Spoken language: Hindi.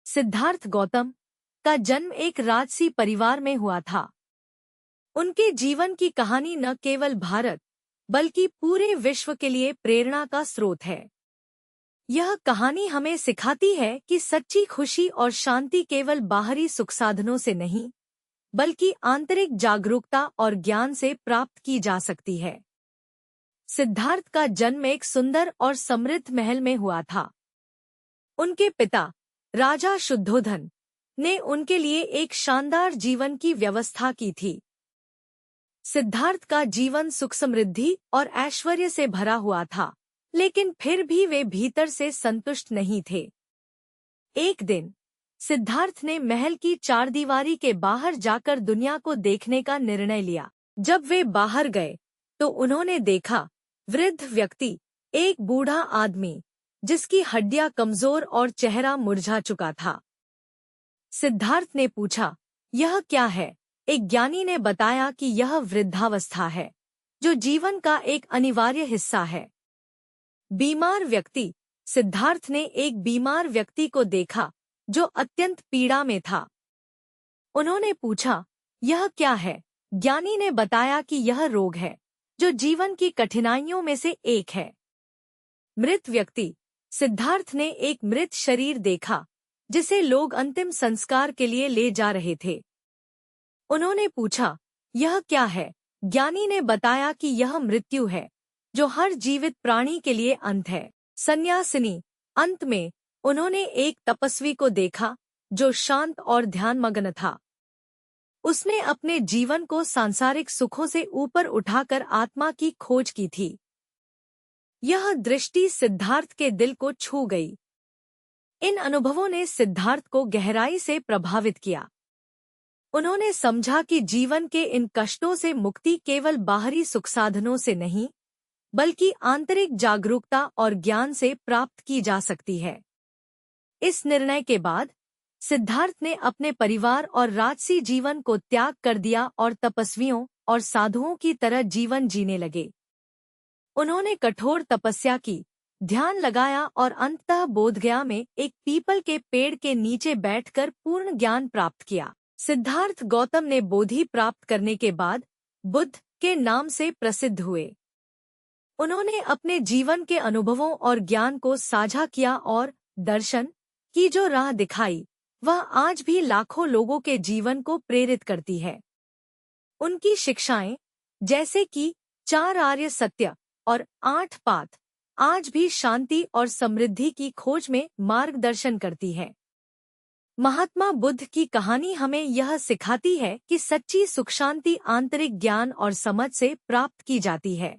सिद्धार्थ गौतम का जन्म एक राजसी परिवार में हुआ था। उनके जीवन की कहानी न केवल भारत बल्कि पूरे विश्व के लिए प्रेरणा का स्रोत है। यह कहानी हमें सिखाती है कि सच्ची खुशी और शांति केवल बाहरी सुख साधनों से नहीं, बल्कि आंतरिक जागरूकता और ज्ञान से प्राप्त की जा सकती है। सिद्धार्थ का जन्म एक सुंदर और समृद्ध महल में हुआ था। उनके पिता राजा शुद्धोधन ने उनके लिए एक शानदार जीवन की व्यवस्था की थी। सिद्धार्थ का जीवन सुख समृद्धि और ऐश्वर्य से भरा हुआ था, लेकिन फिर भी वे भीतर से संतुष्ट नहीं थे। एक दिन सिद्धार्थ ने महल की चारदीवारी के बाहर जाकर दुनिया को देखने का निर्णय लिया। जब वे बाहर गए तो उन्होंने देखा वृद्ध व्यक्ति, एक बूढ़ा आदमी जिसकी हड्डियां कमजोर और चेहरा मुरझा चुका था। सिद्धार्थ ने पूछा, यह क्या है? एक ज्ञानी ने बताया कि यह वृद्धावस्था है, जो जीवन का एक अनिवार्य हिस्सा है। बीमार व्यक्ति। सिद्धार्थ ने एक बीमार व्यक्ति को देखा जो अत्यंत पीड़ा में था। उन्होंने पूछा, यह क्या है? ज्ञानी ने बताया कि यह रोग है, जो जीवन की कठिनाइयों में से एक है। मृत व्यक्ति। सिद्धार्थ ने एक मृत शरीर देखा जिसे लोग अंतिम संस्कार के लिए ले जा रहे थे। उन्होंने पूछा, यह क्या है? ज्ञानी ने बताया कि यह मृत्यु है, जो हर जीवित प्राणी के लिए अंत है। सन्यासिनी। अंत में उन्होंने एक तपस्वी को देखा जो शांत और ध्यानमग्न था। उसने अपने जीवन को सांसारिक सुखों से ऊपर उठाकर आत्मा की खोज की थी। यह दृष्टि सिद्धार्थ के दिल को छू गई। इन अनुभवों ने सिद्धार्थ को गहराई से प्रभावित किया। उन्होंने समझा कि जीवन के इन कष्टों से मुक्ति केवल बाहरी सुख साधनों से नहीं, बल्कि आंतरिक जागरूकता और ज्ञान से प्राप्त की जा सकती है। इस निर्णय के बाद सिद्धार्थ ने अपने परिवार और राजसी जीवन को त्याग कर दिया और तपस्वियों और साधुओं की तरह जीवन जीने लगे। उन्होंने कठोर तपस्या की, ध्यान लगाया और अंततः बोधगया में एक पीपल के पेड़ के नीचे बैठकर पूर्ण ज्ञान प्राप्त किया। सिद्धार्थ गौतम ने बोधि प्राप्त करने के बाद बुद्ध के नाम से प्रसिद्ध हुए। उन्होंने अपने जीवन के अनुभवों और ज्ञान को साझा किया और दर्शन की जो राह दिखाई, वह आज भी लाखों लोगों के जीवन को प्रेरित करती है। उनकी शिक्षाएं, जैसे कि 4 आर्य सत्य और 8 पाठ, आज भी शांति और समृद्धि की खोज में मार्गदर्शन करती है। महात्मा बुद्ध की कहानी हमें यह सिखाती है कि सच्ची सुख शांति आंतरिक ज्ञान और समझ से प्राप्त की जाती है।